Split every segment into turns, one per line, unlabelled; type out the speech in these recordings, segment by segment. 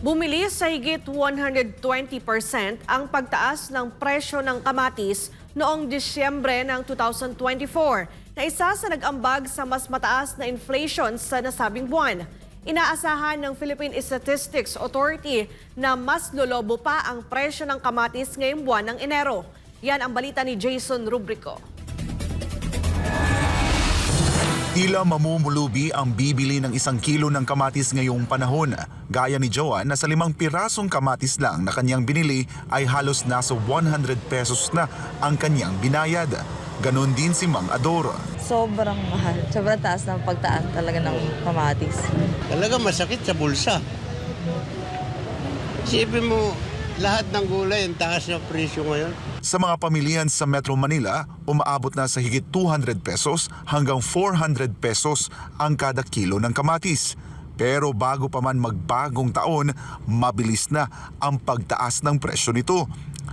Bumilis sa higit 120% ang pagtaas ng presyo ng kamatis noong Disyembre ng 2024 na isa sa nag-ambag sa mas mataas na inflation sa nasabing buwan. Inaasahan ng Philippine Statistics Authority na mas lolobo pa ang presyo ng kamatis ngayong buwan ng Enero. Yan ang balita ni Jason Rubrico.
Tila mamumulubi ang bibili ng 1 kilo ng kamatis ngayong panahon. Gaya ni Joan na sa 5 pirasong kamatis lang na kanyang binili ay halos nasa 100 pesos na ang kanyang binayad. Ganon din si Mang Ador.
Sobrang mahal. Sobrang taas ng pagtaas talaga ng kamatis.
Talaga masakit sa bulsa. Isipin mo, lahat ng gulay, ang taas ng presyo ngayon.
Sa mga pamilihan sa Metro Manila, umaabot na sa higit 200 pesos hanggang 400 pesos ang kada kilo ng kamatis. Pero bago pa man magbagong taon, mabilis na ang pagtaas ng presyo nito.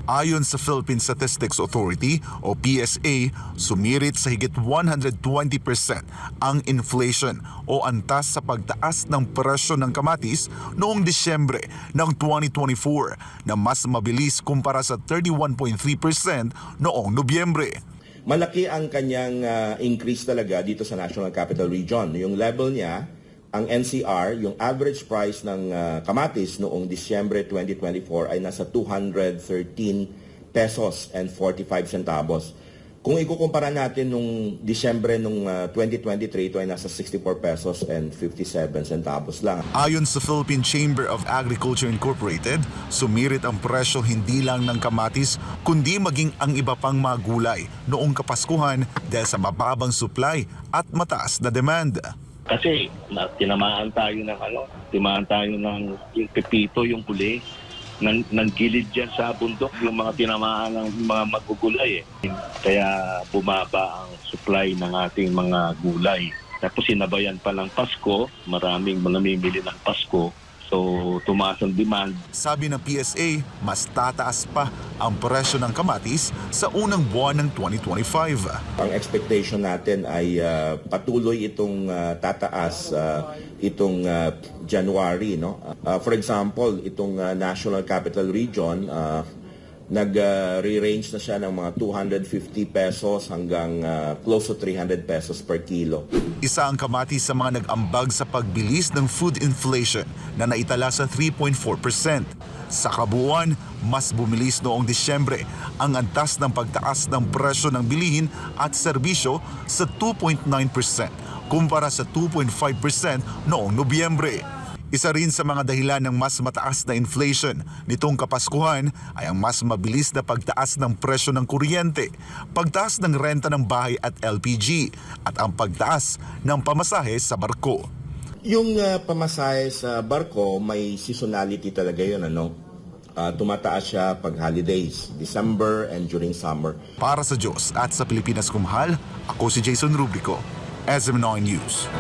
Ayon sa Philippine Statistics Authority o PSA, sumirit sa higit 120% ang inflation o antas sa pagtaas ng presyo ng kamatis noong Disyembre ng 2024 na mas mabilis kumpara sa 31.3% noong Nobyembre.
Malaki ang kanyang increase talaga dito sa National Capital Region. Yung level niya, ang NCR, yung average price ng kamatis noong Disyembre 2024 ay nasa 213 pesos and 45 centavos. Kung ikukumpara natin nung Disyembre nung 2023, ito ay nasa 64 pesos and 57 centavos lang.
Ayon sa Philippine Chamber of Agriculture Incorporated, sumirit ang presyo hindi lang ng kamatis kundi maging ang iba pang mga gulay noong Kapaskuhan dahil sa mababang supply at mataas na demand.
Kasi tinamaan tayo ng yung pepito, yung huli, ng gilid dyan sa bundok, yung mga tinamaan ng mga magugulay. Kaya bumaba ang supply ng ating mga gulay. Tapos sinabayan pa ng Pasko, maraming namimili ng Pasko. So, tumaas ang demand.
Sabi ng PSA, mas tataas pa ang presyo ng kamatis sa unang buwan ng 2025.
Ang expectation natin ay patuloy itong tataas itong January. No? For example, itong National Capital Region, nag-re-range na siya ng mga 250 pesos hanggang close to 300 pesos per kilo.
Isa ang kamatis sa mga nag-ambag sa pagbilis ng food inflation na naitala sa 3.4%. Sa kabuuan, mas bumilis noong Disyembre ang antas ng pagtaas ng presyo ng bilihin at serbisyo sa 2.9% kumpara sa 2.5% noong Nobyembre. Isa rin sa mga dahilan ng mas mataas na inflation nitong Kapaskuhan ay ang mas mabilis na pagtaas ng presyo ng kuryente, pagtaas ng renta ng bahay at LPG, at ang pagtaas ng pamasahe sa barko.
Yung pamasahe sa barko, may seasonality talaga yun. Tumataas siya pag holidays, December and during summer.
Para sa Diyos at sa Pilipinas Kumahal, ako si Jason Rubrico, SM9 News.